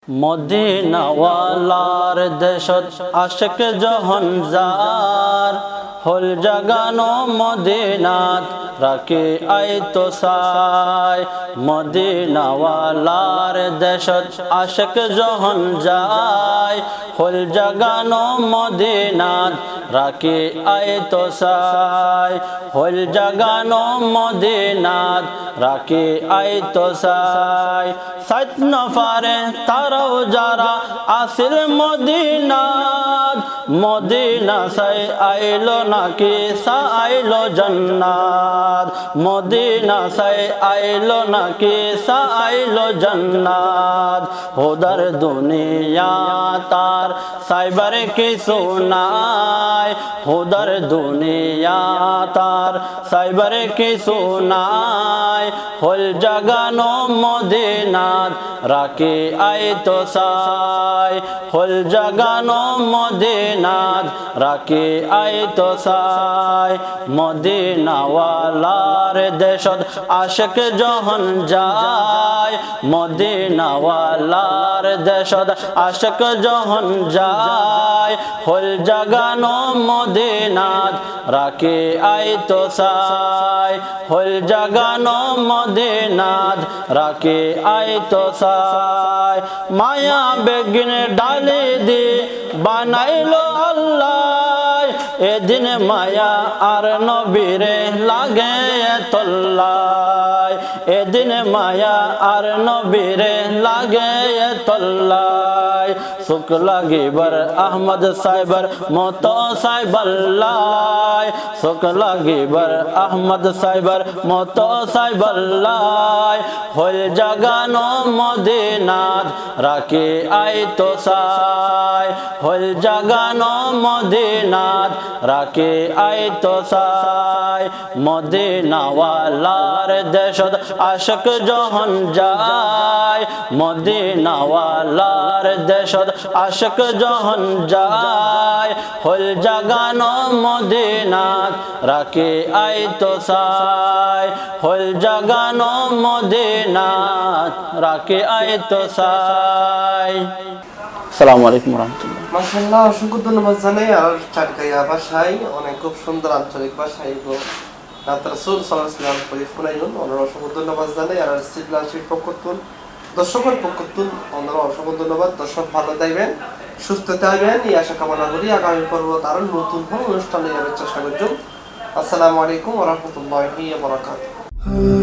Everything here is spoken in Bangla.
মদিনাওয়ালার দেশত আশিক যখন যার হল জাগানো মদিনাত রাখে আইতো সাই। মদিনাওয়ালার দেশত আশিক যখন যায় হল জাগানো মদিনাত রাখে আইতো সাই। হল জাগানো মদিনাত রাখে আইতো সাই। সাত নফারে তারাও যারা আসিল মদিনাত, মদিনা সাই আইলো নাকি সা আইলো জান্নাত। মদিনা সাই আইলো নাকি সা আইলো জান্নাত। হোদার দুনিয়া তার সাইবার কিছু নাই, হোদার দুনিয়া তার সাইবার কিছু নাই। হল জাগানো মদিনাত রাখে আইতো সাই। হল জাগানো মদিনাত রাখে আইতো সাই। মদিনাওয়ালার দেশত আশিক যখন যায়, মদিনাওয়ালার দেশত আশিক যখন যায় হল জাগানো মদিনাত রাখে আইতো সাই। হল জাগানো মদিনাত রাখে আইতো সাই। মায়া বেগিন ডালি দি বানাইলো আল্লাহ, এদিন মায়া আর নবীরে লাগে তল্লাই। এদিন মায়া আর নবীরে লাগে তল্লাই। সুখ লাগিবার আহমদ সাইবার মতো সাইবাল্লাই। সুখ লাগিবার আহমদ সাইবার মতো সাইবাল্লাই। হল জাগানো মদিনাত রাখে আইতো সাই। হল জাগানো মদিনাত রাখে আইতো সাই। মদিনাওয়ালার দেশত আশিক যখন যায়, মদিনাওয়ালার দেশত আশিক যখন যায় হল জাগানো মদিনাত রাখে আইতো সাই। হল জাগানো মদিনাত রাখে আইতো সাই। আসসালামু আলাইকুম রাহমাতুল্লাহ। মাশাআল্লাহ, অসংখ্য ধন্যবাদ জানাই। আর চাটকাইয়া ভাষায় অনেক খুব সুন্দর আঞ্চলিক ভাষায় রাসূল সাল্লাল্লাহু আলাইহি ওয়াসাল্লাম পরিফুনাইন ওনার অসংখ্য ধন্যবাদ জানাই। আর সিবলাঞ্চির পক্ষতুন দর্শকের পক্ষতুন ওনার অসংখ্য ধন্যবাদ। দর্শক ভালো থাকবেন, সুস্থ থাকবেন এই আশা কামনা করি। আগামী পর্ব আরো নতুন কোনো অনুষ্ঠান নিয়ে চেষ্টা করব। আসসালামু আলাইকুম ওয়া রাহমাতুল্লাহি ওয়া বারাকাতুহু।